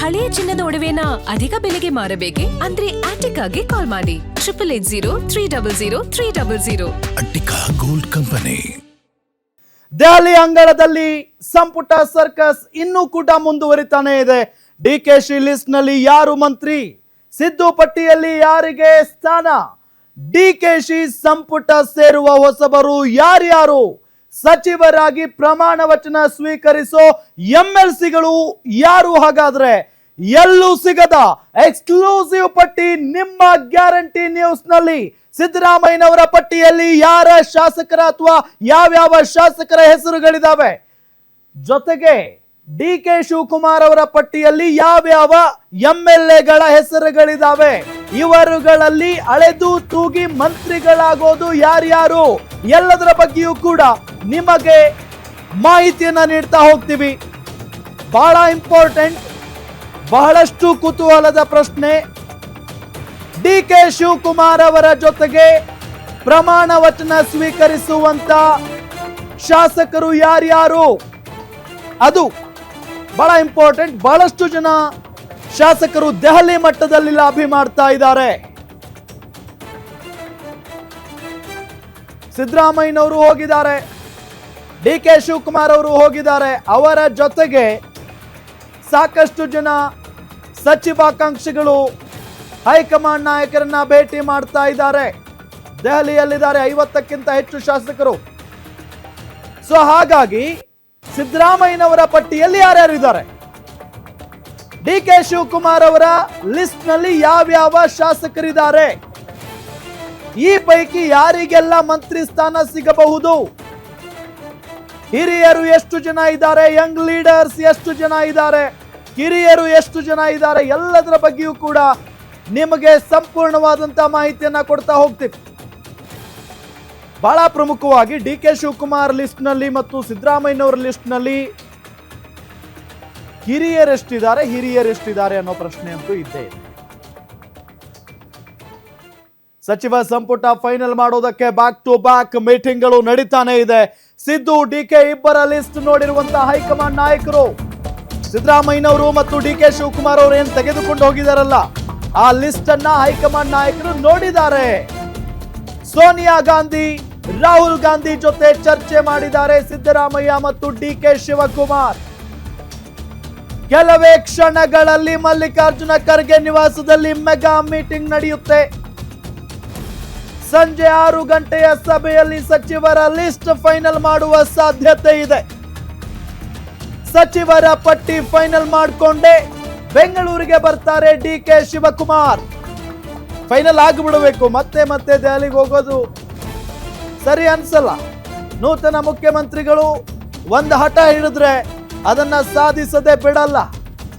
ಹಳೆಯ ಚಿನ್ನದ ಒಡವೆನ ಅಧಿಕ ಬೆಲೆಗೆ ಮಾರಬೇಕೆ? ಅಂದ್ರೆ ಆಟಿಕಾಗೆ ಕಾಲ್ ಮಾಡಿ 8880 ಅಟ್ಟಿಕಾ ಗೋಲ್ಡ್ ಕಂಪನಿ. ದೆಹಲಿ ಅಂಗಳದಲ್ಲಿ ಸಂಪುಟ ಸರ್ಕಸ್ ಇನ್ನೂ ಕೂಡ ಮುಂದುವರಿತಾನೆ ಇದೆ. ಡಿಕೆಶಿ ಲಿಸ್ಟ್ ನಲ್ಲಿ ಯಾರು ಮಂತ್ರಿ, ಸಿದ್ದು ಪಟ್ಟಿಯಲ್ಲಿ ಯಾರಿಗೆ ಸ್ಥಾನ, ಡಿಕೆಶಿ ಸಂಪುಟ ಸೇರುವ ಹೊಸಬರು ಯಾರ್ಯಾರು, ಸಚಿವರಾಗಿ ಪ್ರಮಾಣ ವಚನ ಸ್ವೀಕರಿಸೋ ಎಂಎಲ್ಸಿಗಳು ಯಾರು, ಹಾಗಾದ್ರೆ ಎಲ್ಲೂ ಸಿಗದ ಎಕ್ಸ್ಕ್ಲೂಸಿವ್ ಪಟ್ಟಿ ನಿಮ್ಮ ಗ್ಯಾರಂಟಿ ನ್ಯೂಸ್ ನಲ್ಲಿ. ಸಿದ್ದರಾಮಯ್ಯನವರ ಪಟ್ಟಿಯಲ್ಲಿ ಯಾರ ಶಾಸಕರ ಅಥವಾ ಯಾವ್ಯಾವ ಶಾಸಕರ ಹೆಸರುಗಳಿದಾವೆ, ಜೊತೆಗೆ ಡಿ ಕೆ ಶಿವಕುಮಾರ್ ಅವರ ಪಟ್ಟಿಯಲ್ಲಿ ಯಾವ್ಯಾವ ಎಂಎಲ್ಎಗಳ ಹೆಸರುಗಳಿದಾವೆ, ಇವರುಗಳಲ್ಲಿ ಅಳೆದು ತೂಗಿ ಮಂತ್ರಿಗಳಾಗೋದು ಯಾರ್ಯಾರು, ಎಲ್ಲದರ ಬಗ್ಗೆಯೂ ಕೂಡ ನಿಮಗೆ ಮಾಹಿತಿಯನ್ನ ನೀಡ್ತಾ ಹೋಗ್ತೀವಿ. ಬಹಳ ಇಂಪಾರ್ಟೆಂಟ್, ಬಹಳಷ್ಟು ಕುತೂಹಲದ ಪ್ರಶ್ನೆ. ಡಿ ಕೆ ಶಿವಕುಮಾರ್ ಅವರ ಜೊತೆಗೆ ಪ್ರಮಾಣ ವಚನ ಸ್ವೀಕರಿಸುವಂತ ಶಾಸಕರು ಯಾರ್ಯಾರು, ಅದು ಬಹಳ ಇಂಪಾರ್ಟೆಂಟ್. ಬಹಳಷ್ಟು ಜನ ಶಾಸಕರು ದೆಹಲಿ ಮಟ್ಟದಲ್ಲಿ ಲಾಬಿ ಮಾಡ್ತಾ ಇದ್ದಾರೆ. ಸಿದ್ದರಾಮಯ್ಯನವರು ಹೋಗಿದ್ದಾರೆ, ಡಿ ಕೆ ಶಿವಕುಮಾರ್ ಅವರು ಹೋಗಿದ್ದಾರೆ. ಅವರ ಜೊತೆಗೆ ಸಾಕಷ್ಟು ಜನ ಸಚಿವಾಕಾಂಕ್ಷಿಗಳು ಹೈಕಮಾಂಡ್ ನಾಯಕರನ್ನ ಭೇಟಿ ಮಾಡ್ತಾ ಇದ್ದಾರೆ. ದೆಹಲಿಯಲ್ಲಿದ್ದಾರೆ 50ಕ್ಕಿಂತ ಹೆಚ್ಚು ಶಾಸಕರು. ಸೊ ಹಾಗಾಗಿ ಸಿದ್ದರಾಮಯ್ಯನವರ ಪಟ್ಟಿಯಲ್ಲಿ ಯಾರ್ಯಾರು ಇದ್ದಾರೆ, ಡಿ ಕೆ ಶಿವಕುಮಾರ್ ಅವರ ಲಿಸ್ಟ್ ನಲ್ಲಿ ಯಾವ್ಯಾವ ಶಾಸಕರಿದ್ದಾರೆ, ಈ ಪೈಕಿ ಯಾರಿಗೆಲ್ಲ ಮಂತ್ರಿ ಸ್ಥಾನ ಸಿಗಬಹುದು, ಹಿರಿಯರು ಎಷ್ಟು ಜನ ಇದ್ದಾರೆ, ಯಂಗ್ ಲೀಡರ್ಸ್ ಎಷ್ಟು ಜನ ಇದ್ದಾರೆ, ಕಿರಿಯರು ಎಷ್ಟು ಜನ ಇದ್ದಾರೆ, ಎಲ್ಲದರ ಬಗ್ಗೆಯೂ ಕೂಡ ನಿಮಗೆ ಸಂಪೂರ್ಣವಾದಂತಹ ಮಾಹಿತಿಯನ್ನ ಕೊಡ್ತಾ ಹೋಗ್ತೀವಿ. ಬಹಳ ಪ್ರಮುಖವಾಗಿ ಡಿ ಕೆ ಶಿವಕುಮಾರ್ ಲಿಸ್ಟ್ ನಲ್ಲಿ ಮತ್ತು ಸಿದ್ದರಾಮಯ್ಯನವರ ಲಿಸ್ಟ್ ನಲ್ಲಿ ಹಿರಿಯರೆಷ್ಟಿದ್ದಾರೆ, ಹಿರಿಯರೆಷ್ಟಿದ್ದಾರೆ ಅನ್ನೋ ಪ್ರಶ್ನೆ ಅಂತೂ ಇದ್ದೇ ಇದೆ. ಸಚಿವ ಸಂಪುಟ ಫೈನಲ್ ಮಾಡೋದಕ್ಕೆ ಬ್ಯಾಕ್ ಟು ಬ್ಯಾಕ್ ಮೀಟಿಂಗ್ಗಳು ನಡೀತಾನೆ ಇದೆ. ಸಿದ್ದು ಡಿ ಕೆ ಇಬ್ಬರ ಲಿಸ್ಟ್ ನೋಡಿರುವಂತಹ ಹೈಕಮಾಂಡ್ ನಾಯಕರು ಸಿದ್ದರಾಮಯ್ಯನವರು ಮತ್ತು ಡಿ ಕೆ ಶಿವಕುಮಾರ್ ಅವರು ಏನ್ ತೆಗೆದುಕೊಂಡು ಹೋಗಿದಾರಲ್ಲ, ಆ ಲಿಸ್ಟ್ ಅನ್ನ ಹೈಕಮಾಂಡ್ ನಾಯಕರು ನೋಡಿದ್ದಾರೆ. ಸೋನಿಯಾ ಗಾಂಧಿ, ರಾಹುಲ್ ಗಾಂಧಿ ಜೊತೆ ಚರ್ಚೆ ಮಾಡಿದ್ದಾರೆ ಸಿದ್ದರಾಮಯ್ಯ ಮತ್ತು ಡಿ ಕೆ ಶಿವಕುಮಾರ್. ಕೆಲವೇ ಕ್ಷಣಗಳಲ್ಲಿ ಮಲ್ಲಿಕಾರ್ಜುನ ಖರ್ಗೆ ನಿವಾಸದಲ್ಲಿ ಮೆಗಾ ಮೀಟಿಂಗ್ ನಡೆಯುತ್ತೆ. ಸಂಜೆ 6 ಗಂಟೆಯ ಸಭೆಯಲ್ಲಿ ಸಚಿವರ ಲಿಸ್ಟ್ ಫೈನಲ್ ಮಾಡುವ ಸಾಧ್ಯತೆ ಇದೆ. ಸಚಿವರ ಪಟ್ಟಿ ಫೈನಲ್ ಮಾಡಿಕೊಂಡೇ ಬೆಂಗಳೂರಿಗೆ ಬರ್ತಾರೆ ಡಿ ಕೆ ಶಿವಕುಮಾರ್. ಫೈನಲ್ ಆಗಿಬಿಡಬೇಕು, ಮತ್ತೆ ಮತ್ತೆ ದೆಹಲಿಗೆ ಹೋಗೋದು ಸರಿ ಅನ್ಸಲ್ಲ. ನೂತನ ಮುಖ್ಯಮಂತ್ರಿಗಳು ಒಂದು ಹಠ ಹಿಡಿದ್ರೆ ಅದನ್ನ ಸಾಧಿಸದೆ ಬಿಡಲ್ಲ.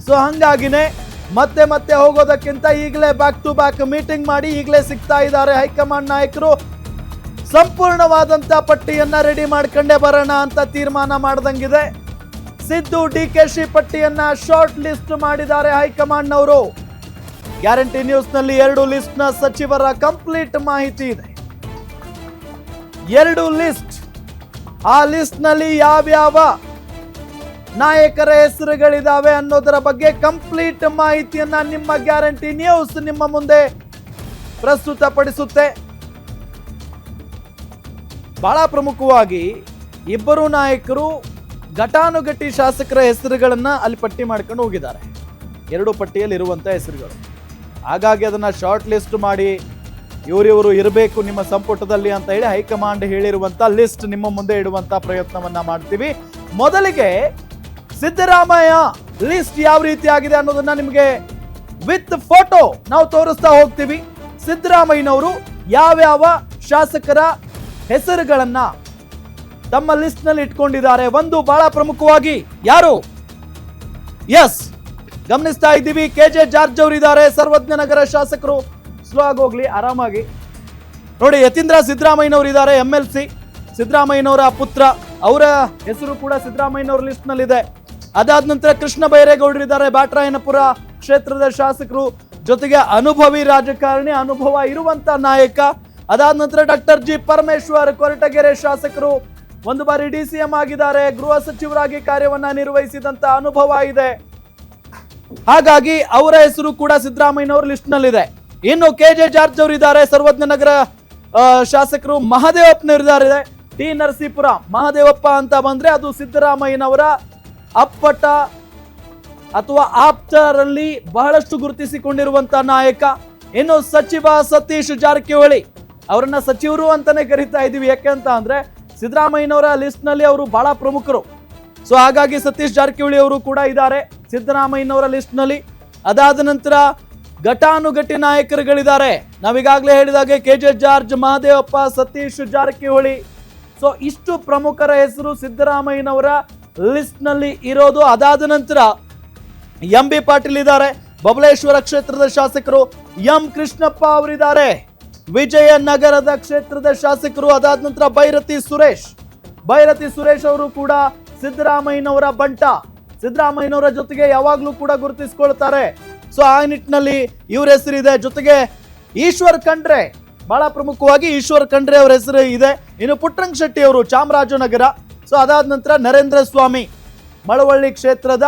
ಸೊ ಹಂಗಾಗಿನೇ ಮತ್ತೆ ಮತ್ತೆ ಹೋಗೋದಕ್ಕಿಂತ ಈಗಲೇ ಬ್ಯಾಕ್ ಟು ಬ್ಯಾಕ್ ಮೀಟಿಂಗ್ ಮಾಡಿ ಈಗಲೇ ಸಿಗ್ತಾ ಇದ್ದಾರೆ ಹೈಕಮಾಂಡ್ ನಾಯಕರು. ಸಂಪೂರ್ಣವಾದಂತ ಪಟ್ಟಿಯನ್ನ ರೆಡಿ ಮಾಡ್ಕೊಂಡೇ ಬರೋಣ ಅಂತ ತೀರ್ಮಾನ ಮಾಡ್ದಂಗಿದೆ. ಸಿದ್ದು ಡಿ ಕೆ ಶಿ ಪಟ್ಟಿಯನ್ನ ಶಾರ್ಟ್ ಲಿಸ್ಟ್ ಮಾಡಿದ್ದಾರೆ ಹೈಕಮಾಂಡ್ನವರು. ಗ್ಯಾರಂಟಿ ನ್ಯೂಸ್ ನಲ್ಲಿ 2 ಲಿಸ್ಟ್ ನ ಸಚಿವರ ಕಂಪ್ಲೀಟ್ ಮಾಹಿತಿ ಇದೆ. 2 ಲಿಸ್ಟ್, ಆ ಲಿಸ್ಟ್ ನಲ್ಲಿ ಯಾವ್ಯಾವ ನಾಯಕರ ಹೆಸರುಗಳಿದಾವೆ ಅನ್ನೋದರ ಬಗ್ಗೆ ಕಂಪ್ಲೀಟ್ ಮಾಹಿತಿಯನ್ನ ನಿಮ್ಮ ಗ್ಯಾರಂಟಿ ನ್ಯೂಸ್ ನಿಮ್ಮ ಮುಂದೆ ಪ್ರಸ್ತುತಪಡಿಸುತ್ತೆ. ಬಹಳ ಪ್ರಮುಖವಾಗಿ ಇಬ್ಬರು ನಾಯಕರು ಘಟಾನುಘಟಿ ಶಾಸಕರ ಹೆಸರುಗಳನ್ನ ಅಲ್ಲಿ ಪಟ್ಟಿ ಮಾಡ್ಕೊಂಡು ಹೋಗಿದ್ದಾರೆ. 2 ಪಟ್ಟಿಯಲ್ಲಿ ಇರುವಂತಹ ಹೆಸರುಗಳು. ಹಾಗಾಗಿ ಅದನ್ನ ಶಾರ್ಟ್ ಲಿಸ್ಟ್ ಮಾಡಿ ಇವರಿವರು ಇರಬೇಕು ನಿಮ್ಮ ಸಂಪುಟದಲ್ಲಿ ಅಂತ ಹೇಳಿ ಹೈಕಮಾಂಡ್ ಹೇಳಿರುವಂತ ಲಿಸ್ಟ್ ನಿಮ್ಮ ಮುಂದೆ ಇಡುವಂತ ಪ್ರಯತ್ನವನ್ನ ಮಾಡ್ತೀವಿ. ಮೊದಲಿಗೆ ಸಿದ್ದರಾಮಯ್ಯ ಲಿಸ್ಟ್ ಯಾವ ರೀತಿ ಆಗಿದೆ ಅನ್ನೋದನ್ನ ನಿಮಗೆ ವಿತ್ ಫೋಟೋ ನಾವು ತೋರಿಸ್ತಾ ಹೋಗ್ತೀವಿ. ಸಿದ್ದರಾಮಯ್ಯನವರು ಯಾವ್ಯಾವ ಶಾಸಕರ ಹೆಸರುಗಳನ್ನ ತಮ್ಮ ಲಿಸ್ಟ್ ನಲ್ಲಿ ಇಟ್ಕೊಂಡಿದ್ದಾರೆ. ಒಂದು ಬಹಳ ಪ್ರಮುಖವಾಗಿ ಯಾರು, ಎಸ್ ಗಮನಿಸ್ತಾ ಇದ್ದೀವಿ, ಕೆಜೆ ಜಾರ್ಜ್ ಅವರು ಇದ್ದಾರೆ, ಸರ್ವಜ್ಞ ನಗರ ಶಾಸಕರು. ಸ್ಲೋ ಆಗಿ ಹೋಗ್ಲಿ, ಆರಾಮಾಗಿ ನೋಡಿ. ಯತೀಂದ್ರ ಸಿದ್ದರಾಮಯ್ಯನವರು ಇದ್ದಾರೆ, MLC, ಸಿದ್ದರಾಮಯ್ಯನವರ ಪುತ್ರ, ಅವರ ಹೆಸರು ಕೂಡ ಸಿದ್ದರಾಮಯ್ಯನವರ ಲಿಸ್ಟ್ ನಲ್ಲಿ ಇದೆ. ಅದಾದ ನಂತರ ಕೃಷ್ಣ ಬೈರೇಗೌಡರು ಇದ್ದಾರೆ, ಬ್ಯಾಟರಾಯನಪುರ ಕ್ಷೇತ್ರದ ಶಾಸಕರು, ಜೊತೆಗೆ ಅನುಭವಿ ರಾಜಕಾರಣಿ, ಅನುಭವ ಇರುವಂತ ನಾಯಕ. ಅದಾದ ನಂತರ ಡಾಕ್ಟರ್ ಜಿ ಪರಮೇಶ್ವರ್, ಕೊರಟಗೆರೆ ಶಾಸಕರು, ಒಂದು ಬಾರಿ DCM ಆಗಿದ್ದಾರೆ, ಗೃಹ ಸಚಿವರಾಗಿ ಕಾರ್ಯವನ್ನ ನಿರ್ವಹಿಸಿದಂತ ಅನುಭವ ಇದೆ. ಹಾಗಾಗಿ ಅವರ ಹೆಸರು ಕೂಡ ಸಿದ್ದರಾಮಯ್ಯನವರ ಲಿಸ್ಟ್ ನಲ್ಲಿದೆ. ಇನ್ನು KJ ಜಾರ್ಜ್ ಅವರು ಇದ್ದಾರೆ, ಸರ್ವಜ್ಞ ನಗರ ಶಾಸಕರು ಮಹದೇವಪ್ಪನವರಿದ್ದಾರೆ. ಟಿ ನರಸೀಪುರ ಮಹದೇವಪ್ಪ ಅಂತ ಬಂದ್ರೆ ಅದು ಸಿದ್ದರಾಮಯ್ಯನವರ ಅಪ್ಪಟ ಅಥವಾ ಆಪ್ತರಲ್ಲಿ ಬಹಳಷ್ಟು ಗುರುತಿಸಿಕೊಂಡಿರುವಂತ ನಾಯಕ. ಇನ್ನು ಸಚಿವ ಸತೀಶ್ ಜಾರಕಿಹೊಳಿ ಅವರನ್ನ ಸಚಿವರು ಅಂತಾನೆ ಕರಿತಾ ಇದೀವಿ. ಯಾಕೆ ಅಂತ ಅಂದ್ರೆ ಸಿದ್ದರಾಮಯ್ಯನವರ ಲಿಸ್ಟ್ ನಲ್ಲಿ ಅವರು ಬಹಳ ಪ್ರಮುಖರು. ಸೊ ಹಾಗಾಗಿ ಸತೀಶ್ ಜಾರಕಿಹೊಳಿ ಅವರು ಕೂಡ ಇದ್ದಾರೆ ಸಿದ್ದರಾಮಯ್ಯನವರ ಲಿಸ್ಟ್ ನಲ್ಲಿ. ಅದಾದ ನಂತರ ಘಟಾನುಘಟಿ ನಾಯಕರುಗಳಿದ್ದಾರೆ. ನಾವೀಗಾಗಲೇ ಹೇಳಿದಾಗೆ KJ George, Mahadevappa, Satish Jarkiholi. So ಇಷ್ಟು ಪ್ರಮುಖರ ಹೆಸರು ಸಿದ್ದರಾಮಯ್ಯನವರ ಲಿಸ್ಟ್ ನಲ್ಲಿ ಇರೋದು. ಅದಾದ ನಂತರ MB ಪಾಟೀಲ್ ಇದ್ದಾರೆ, ಬಬಲೇಶ್ವರ ಕ್ಷೇತ್ರದ ಶಾಸಕರು. ಎಂ ಕೃಷ್ಣಪ್ಪ ಅವರಿದ್ದಾರೆ, ವಿಜಯನಗರದ ಕ್ಷೇತ್ರದ ಶಾಸಕರು. ಅದಾದ ನಂತರ ಭೈರತಿ ಸುರೇಶ್ ಅವರು ಕೂಡ ಸಿದ್ದರಾಮಯ್ಯನವರ ಬಂಟ, ಸಿದ್ದರಾಮಯ್ಯನವರ ಜೊತೆಗೆ ಯಾವಾಗ್ಲೂ ಕೂಡ ಗುರುತಿಸಿಕೊಳ್ತಾರೆ. ಸೊ ಆ ನಿಟ್ಟಿನಲ್ಲಿ ಇವ್ರ ಹೆಸರಿದೆ. ಜೊತೆಗೆ ಈಶ್ವರ್ ಖಂಡ್ರೆ, ಬಹಳ ಪ್ರಮುಖವಾಗಿ ಈಶ್ವರ್ ಖಂಡ್ರೆ ಅವರ ಹೆಸರು ಇದೆ. ಇನ್ನು ಪುಟ್ಟರಂಗ ಶೆಟ್ಟಿ ಅವರು ಚಾಮರಾಜನಗರ. ಸೊ ಅದಾದ ನಂತರ ನರೇಂದ್ರ ಸ್ವಾಮಿ ಮಳವಳ್ಳಿ ಕ್ಷೇತ್ರದ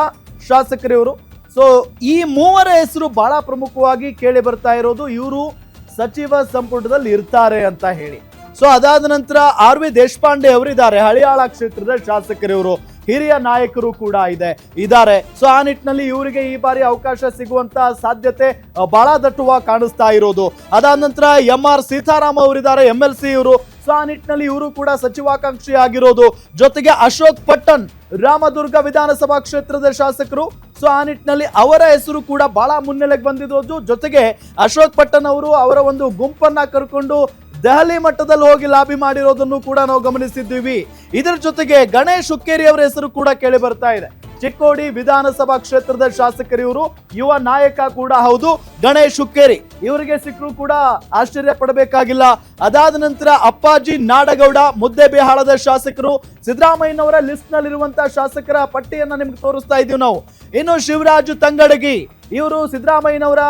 ಶಾಸಕರು ಇವರು. ಸೊ ಈ ಮೂವರ ಹೆಸರು ಬಹಳ ಪ್ರಮುಖವಾಗಿ ಕೇಳಿ ಬರ್ತಾ ಇರೋದು, ಇವರು ಸಚಿವ ಸಂಪುಟದಲ್ಲಿ ಇರ್ತಾರೆ ಅಂತ ಹೇಳಿ. ಸೊ ಅದಾದ ನಂತರ RV ದೇಶಪಾಂಡೆ ಅವರು ಇದ್ದಾರೆ, ಹಳಿಯಾಳ ಕ್ಷೇತ್ರದ ಶಾಸಕರು ಇವರು, ಹಿರಿಯ ನಾಯಕರು ಕೂಡ ಇದ್ದಾರೆ. ಸೊ ಆ ನಿಟ್ಟಿನಲ್ಲಿ ಇವರಿಗೆ ಈ ಬಾರಿ ಅವಕಾಶ ಸಿಗುವಂತ ಸಾಧ್ಯತೆ ಬಹಳ ದಟ್ಟವಾಗಿ ಕಾಣಿಸ್ತಾ ಇರೋದು. ಅದಾದ ನಂತರ MR ಸೀತಾರಾಮ್ ಅವರಿದ್ದಾರೆ, MLC ಇವರು. ಸೊ ಆ ನಿಟ್ಟಿನಲ್ಲಿ ಇವರು ಕೂಡ ಸಚಿವಾಕಾಂಕ್ಷಿ ಆಗಿರೋದು. ಜೊತೆಗೆ ಅಶೋಕ್ ಪಟ್ಟಣ್ ರಾಮದುರ್ಗ ವಿಧಾನಸಭಾ ಕ್ಷೇತ್ರದ ಶಾಸಕರು. ಸೊ ಆ ನಿಟ್ಟಿನಲ್ಲಿ ಅವರ ಹೆಸರು ಕೂಡ ಬಹಳ ಮುನ್ನೆಲೆಗೆ ಬಂದಿರೋದು. ಜೊತೆಗೆ ಅಶೋಕ್ ಪಟ್ಟಣ್ ಅವರು ಅವರ ಒಂದು ಗುಂಪನ್ನ ಕರ್ಕೊಂಡು ದೆಹಲಿ ಮಟ್ಟದಲ್ಲಿ ಹೋಗಿ ಲಾಬಿ ಮಾಡಿರೋದನ್ನು ಕೂಡ ನಾವು ಗಮನಿಸಿದ್ದೀವಿ. ಇದರ ಜೊತೆಗೆ ಗಣೇಶ್ ಹುಕ್ಕೇರಿ ಅವರ ಹೆಸರು ಕೂಡ ಕೇಳಿ ಬರ್ತಾ ಇದೆ. ಚಿಕ್ಕೋಡಿ ವಿಧಾನಸಭಾ ಕ್ಷೇತ್ರದ ಶಾಸಕರು ಇವರು, ಯುವ ನಾಯಕ ಕೂಡ ಹೌದು ಗಣೇಶ್ ಹುಕ್ಕೇರಿ. ಇವರಿಗೆ ಸಿಕ್ಕರೂ ಕೂಡ ಆಶ್ಚರ್ಯ ಪಡಬೇಕಾಗಿಲ್ಲ. ಅದಾದ ನಂತರ ಅಪ್ಪಾಜಿ ನಾಡಗೌಡ ಮುದ್ದೇಬಿಹಾಳದ ಶಾಸಕರು. ಸಿದ್ದರಾಮಯ್ಯನವರ ಲಿಸ್ಟ್ ನಲ್ಲಿರುವಂತಹ ಶಾಸಕರ ಪಟ್ಟಿಯನ್ನ ನಿಮ್ಗೆ ತೋರಿಸ್ತಾ ಇದೀವಿ ನಾವು. ಇನ್ನು ಶಿವರಾಜ್ ತಂಗಡಗಿ ಇವರು ಸಿದ್ದರಾಮಯ್ಯನವರ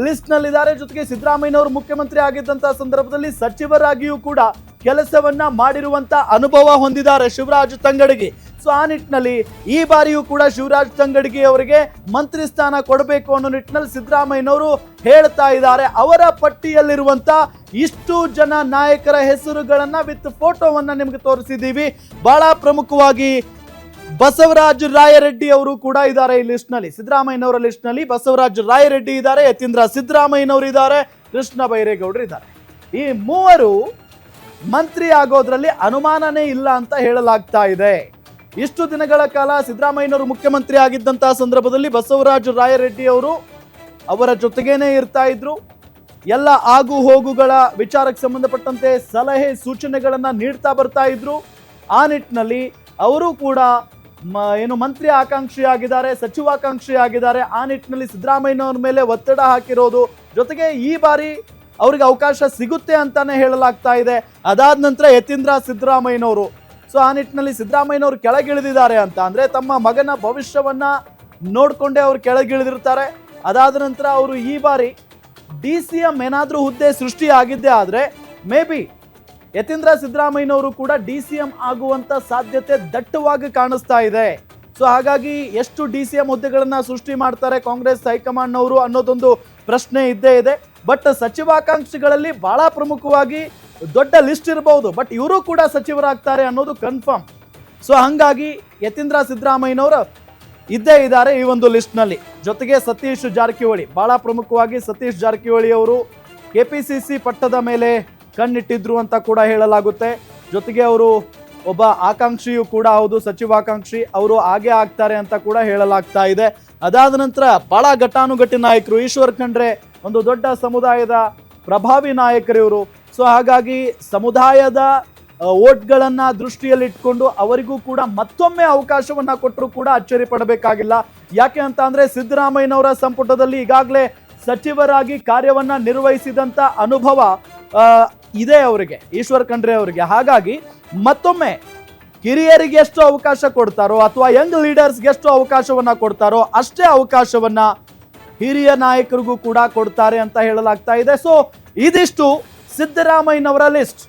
ಲಿಸ್ಟ್ ನಲ್ಲಿದ್ದಾರೆ. ಜೊತೆಗೆ ಸಿದ್ದರಾಮಯ್ಯನವರು ಮುಖ್ಯಮಂತ್ರಿ ಆಗಿದ್ದಂತಹ ಸಂದರ್ಭದಲ್ಲಿ ಸಚಿವರಾಗಿಯೂ ಕೂಡ ಕೆಲಸವನ್ನ ಮಾಡಿರುವಂತ ಅನುಭವ ಹೊಂದಿದ್ದಾರೆ ಶಿವರಾಜ್ ತಂಗಡಗಿ. ಸೊ ಆ ನಿಟ್ಟಿನಲ್ಲಿ ಈ ಬಾರಿಯೂ ಕೂಡ ಶಿವರಾಜ್ ತಂಗಡಗಿ ಅವರಿಗೆ ಮಂತ್ರಿ ಸ್ಥಾನ ಕೊಡಬೇಕು ಅನ್ನೋ ನಿಟ್ಟಿನಲ್ಲಿ ಸಿದ್ದರಾಮಯ್ಯನವರು ಹೇಳ್ತಾ ಇದ್ದಾರೆ. ಅವರ ಪಟ್ಟಿಯಲ್ಲಿರುವಂತ ಇಷ್ಟು ಜನ ನಾಯಕರ ಹೆಸರುಗಳನ್ನ ವಿತ್ ಫೋಟೋವನ್ನ ನಿಮ್ಗೆ ತೋರಿಸಿದ್ದೀವಿ. ಬಹಳ ಪ್ರಮುಖವಾಗಿ ಬಸವರಾಜ ರಾಯರೆಡ್ಡಿ ಅವರು ಕೂಡ ಇದ್ದಾರೆ ಈ ಲಿಸ್ಟ್ ನಲ್ಲಿ. ಸಿದ್ದರಾಮಯ್ಯನವರ ಲಿಸ್ಟ್ ನಲ್ಲಿ ಬಸವರಾಜ ರಾಯರೆಡ್ಡಿ ಇದ್ದಾರೆ, ಯತೀಂದ್ರ ಸಿದ್ದರಾಮಯ್ಯನವರು ಇದ್ದಾರೆ, ಕೃಷ್ಣ ಬೈರೇಗೌಡರು ಇದ್ದಾರೆ. ಈ ಮೂವರು ಮಂತ್ರಿ ಆಗೋದ್ರಲ್ಲಿ ಅನುಮಾನನೇ ಇಲ್ಲ ಅಂತ ಹೇಳಲಾಗ್ತಾ ಇದೆ. ಇಷ್ಟು ದಿನಗಳ ಕಾಲ ಸಿದ್ದರಾಮಯ್ಯನವರು ಮುಖ್ಯಮಂತ್ರಿ ಆಗಿದ್ದಂತಹ ಸಂದರ್ಭದಲ್ಲಿ ಬಸವರಾಜ ರಾಯರೆಡ್ಡಿ ಅವರು ಅವರ ಜೊತೆಗೇನೆ ಇರ್ತಾ ಇದ್ರು. ಎಲ್ಲ ಆಗು ಹೋಗುಗಳ ವಿಚಾರಕ್ಕೆ ಸಂಬಂಧಪಟ್ಟಂತೆ ಸಲಹೆ ಸೂಚನೆಗಳನ್ನ ನೀಡ್ತಾ ಬರ್ತಾ ಇದ್ರು. ಆ ನಿಟ್ಟಿನಲ್ಲಿ ಅವರು ಕೂಡ ಮಂತ್ರಿ ಆಕಾಂಕ್ಷಿ ಆಗಿದ್ದಾರೆ, ಸಚಿವಾಕಾಂಕ್ಷಿ ಆಗಿದ್ದಾರೆ. ಆ ನಿಟ್ಟಿನಲ್ಲಿ ಸಿದ್ದರಾಮಯ್ಯನವ್ರ ಮೇಲೆ ಒತ್ತಡ ಹಾಕಿರೋದು. ಜೊತೆಗೆ ಈ ಬಾರಿ ಅವ್ರಿಗೆ ಅವಕಾಶ ಸಿಗುತ್ತೆ ಅಂತಾನೆ ಹೇಳಲಾಗ್ತಾ ಇದೆ. ಅದಾದ ನಂತರ ಯತೀಂದ್ರ ಸಿದ್ದರಾಮಯ್ಯನವರು. ಸೊ ಆ ನಿಟ್ಟಿನಲ್ಲಿ ಸಿದ್ದರಾಮಯ್ಯನವರು ಕೆಳಗಿಳಿದಿದ್ದಾರೆ ಅಂತ ಅಂದ್ರೆ ತಮ್ಮ ಮಗನ ಭವಿಷ್ಯವನ್ನ ನೋಡ್ಕೊಂಡೇ ಅವ್ರು ಕೆಳಗಿಳಿದಿರ್ತಾರೆ. ಅದಾದ ನಂತರ ಅವರು ಈ ಬಾರಿ DCM ಏನಾದ್ರೂ ಹುದ್ದೆ ಸೃಷ್ಟಿ ಆಗಿದ್ದೇ ಆದ್ರೆ ಮೇ ಬಿ ಯತೀಂದ್ರ ಸಿದ್ದರಾಮಯ್ಯನವರು ಕೂಡ DCM ಆಗುವಂತ ಸಾಧ್ಯತೆ ದಟ್ಟವಾಗಿ ಕಾಣಿಸ್ತಾ ಇದೆ. ಸೊ ಹಾಗಾಗಿ ಎಷ್ಟು DCM ಹುದ್ದೆಗಳನ್ನ ಸೃಷ್ಟಿ ಮಾಡ್ತಾರೆ ಕಾಂಗ್ರೆಸ್ ಹೈಕಮಾಂಡ್ನವರು ಅನ್ನೋದೊಂದು ಪ್ರಶ್ನೆ ಇದ್ದೇ ಇದೆ. ಬಟ್ ಸಚಿವಾಕಾಂಕ್ಷಿಗಳಲ್ಲಿ ಬಹಳ ಪ್ರಮುಖವಾಗಿ ದೊಡ್ಡ ಲಿಸ್ಟ್ ಇರಬಹುದು, ಬಟ್ ಇವರು ಕೂಡ ಸಚಿವರಾಗ್ತಾರೆ ಅನ್ನೋದು ಕನ್ಫರ್ಮ್. ಸೊ ಹಂಗಾಗಿ ಯತೀಂದ್ರ ಸಿದ್ದರಾಮಯ್ಯನವರು ಇದ್ದೇ ಇದ್ದಾರೆ ಈ ಒಂದು ಲಿಸ್ಟ್ ನಲ್ಲಿ. ಜೊತೆಗೆ ಸತೀಶ್ ಜಾರಕಿಹೊಳಿ, ಬಹಳ ಪ್ರಮುಖವಾಗಿ ಸತೀಶ್ ಜಾರಕಿಹೊಳಿ ಅವರು KPCC ಪಟ್ಟದ ಮೇಲೆ ಕಣ್ಣಿಟ್ಟಿದ್ರು ಅಂತ ಕೂಡ ಹೇಳಲಾಗುತ್ತೆ. ಜೊತೆಗೆ ಅವರು ಒಬ್ಬ ಆಕಾಂಕ್ಷಿಯೂ ಕೂಡ ಹೌದು, ಸಚಿವಾಕಾಂಕ್ಷಿ. ಅವರು ಹಾಗೆ ಆಗ್ತಾರೆ ಅಂತ ಕೂಡ ಹೇಳಲಾಗ್ತಾ ಇದೆ. ಅದಾದ ನಂತರ ಬಹಳ ಘಟಾನುಘಟಿ ನಾಯಕರು ಈಶ್ವರ್ ಖಂಡ್ರೆ, ಒಂದು ದೊಡ್ಡ ಸಮುದಾಯದ ಪ್ರಭಾವಿ ನಾಯಕರು ಇವರು. ಸೊ ಹಾಗಾಗಿ ಸಮುದಾಯದ ವೋಟ್ಗಳನ್ನ ದೃಷ್ಟಿಯಲ್ಲಿಟ್ಕೊಂಡು ಅವರಿಗೂ ಕೂಡ ಮತ್ತೊಮ್ಮೆ ಅವಕಾಶವನ್ನ ಕೊಟ್ಟರು ಕೂಡ ಅಚ್ಚರಿ ಪಡಬೇಕಾಗಿಲ್ಲ. ಯಾಕೆ ಅಂತ ಅಂದ್ರೆ ಸಿದ್ದರಾಮಯ್ಯನವರ ಸಂಪುಟದಲ್ಲಿ ಈಗಾಗಲೇ ಸಚಿವರಾಗಿ ಕಾರ್ಯವನ್ನ ನಿರ್ವಹಿಸಿದಂತ ಅನುಭವ ಇದೆ ಅವರಿಗೆ, ಈಶ್ವರ್ ಖಂಡ್ರೆ ಅವರಿಗೆ. ಹಾಗಾಗಿ ಮತ್ತೊಮ್ಮೆ ಹಿರಿಯರಿಗೆ ಎಷ್ಟು ಅವಕಾಶ ಕೊಡ್ತಾರೋ ಅಥವಾ ಯಂಗ್ ಲೀಡರ್ಸ್ಗೆ ಎಷ್ಟು ಅವಕಾಶವನ್ನ ಕೊಡ್ತಾರೋ ಅಷ್ಟೇ ಅವಕಾಶವನ್ನ ಹಿರಿಯ ನಾಯಕರಿಗೂ ಕೂಡ ಕೊಡ್ತಾರೆ ಅಂತ ಹೇಳಲಾಗ್ತಾ ಇದೆ. ಸೊ ಇದಿಷ್ಟು ಸಿದ್ದರಾಮಯ್ಯನವರ ಲಿಸ್ಟ್.